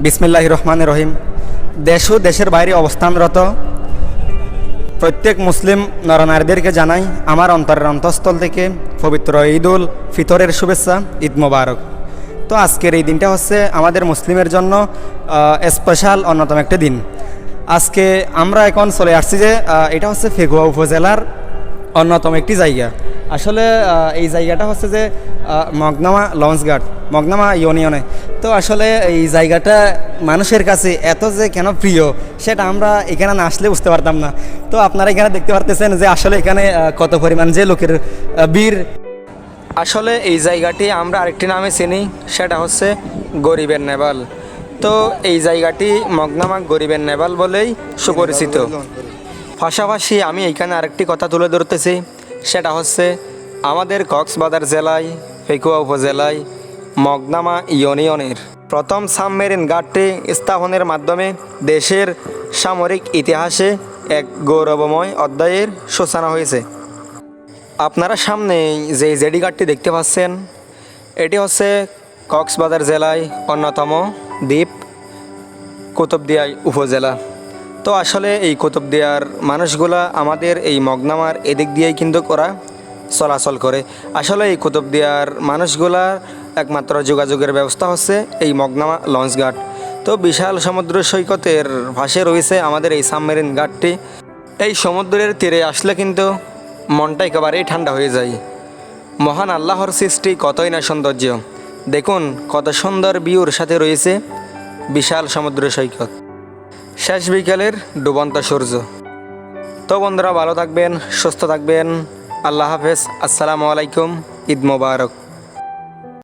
বিসমিল্লাহির রহমানির রহিম। দেশ ও দেশের বাইরে অবস্থানরত প্রত্যেক মুসলিম নরনারীদেরকে জানাই আমার অন্তরের অন্তঃস্থল থেকে পবিত্র ঈদুল ফিতরের শুভেচ্ছা, ঈদ মোবারক। তো আজকের এই দিনটা হচ্ছে আমাদের মুসলিমের জন্য স্পেশাল অন্যতম একটা দিন। আজকে আমরা এখন চলে আসছি যে এটা হচ্ছে ফেকুয়া উপজেলার অন্যতম একটি জায়গা। আসলে এই জায়গাটা হচ্ছে যে মগনামা লঞ্চঘাট, মগনামা ইউনিয়নে। তো আসলে এই জায়গাটা মানুষের কাছে এত যে কেন প্রিয় সেটা আমরা এখানে না আসলে বুঝতে পারতাম না। তো আপনারা এখানে দেখতে পারতেছেন যে আসলে এখানে কত পরিমাণ যে লোকের ভিড়। আসলে এই জায়গাটি আমরা আরেকটি নামে চিনি, সেটা হচ্ছে গরিবের নেভাল। তো এই জায়গাটি মগনামা গরিবের নেভাল বলেই সুপরিচিত। পাশাপাশি আমি এইখানে আরেকটি কথা তুলে ধরতেছি, সেটা হচ্ছে আমাদের কক্সবাজার জেলায় ফেকুয়া উপজেলায় মগনামা ইউনিয়নের প্রথম সাবমেরিন ঘাটটি স্থাপনের মাধ্যমে দেশের সামরিক ইতিহাসে এক গৌরবময় অধ্যায়ের সূচনা হয়েছে। আপনারা সামনে যে জেডি ঘাটটি দেখতে পাচ্ছেন, এটি হচ্ছে কক্সবাজার জেলায় অন্যতম দ্বীপ, কুতুবদিয়া উপজেলা। তো আসলে এই কুতুবদিয়ার মানুষগুলা আমাদের এই মগনামার এদিক দিয়েই কিন্তু ওরা চলাচল করে। আসলে এই কুতুবদিয়ার মানুষগুলার একমাত্র যোগাযোগের ব্যবস্থা হচ্ছে এই মগনামা লঞ্চঘাট। তো বিশাল সমুদ্র সৈকতের পাশে রয়েছে আমাদের এই সাবমেরিন ঘাটটি। এই সমুদ্রের তীরে আসলে কিন্তু মনটা একেবারেই ঠান্ডা হয়ে যায়। মহান আল্লাহর সৃষ্টি কতই না সৌন্দর্য, দেখুন কত সুন্দর ভিউর সাথে রয়েছে বিশাল সমুদ্র সৈকত, শেষ বিকেলের ডুবন্ত সূর্য। তো বন্ধুরা, ভালো থাকবেন, সুস্থ থাকবেন, আল্লাহ হাফেজ, আসসালামু আলাইকুম, ঈদ মোবারক।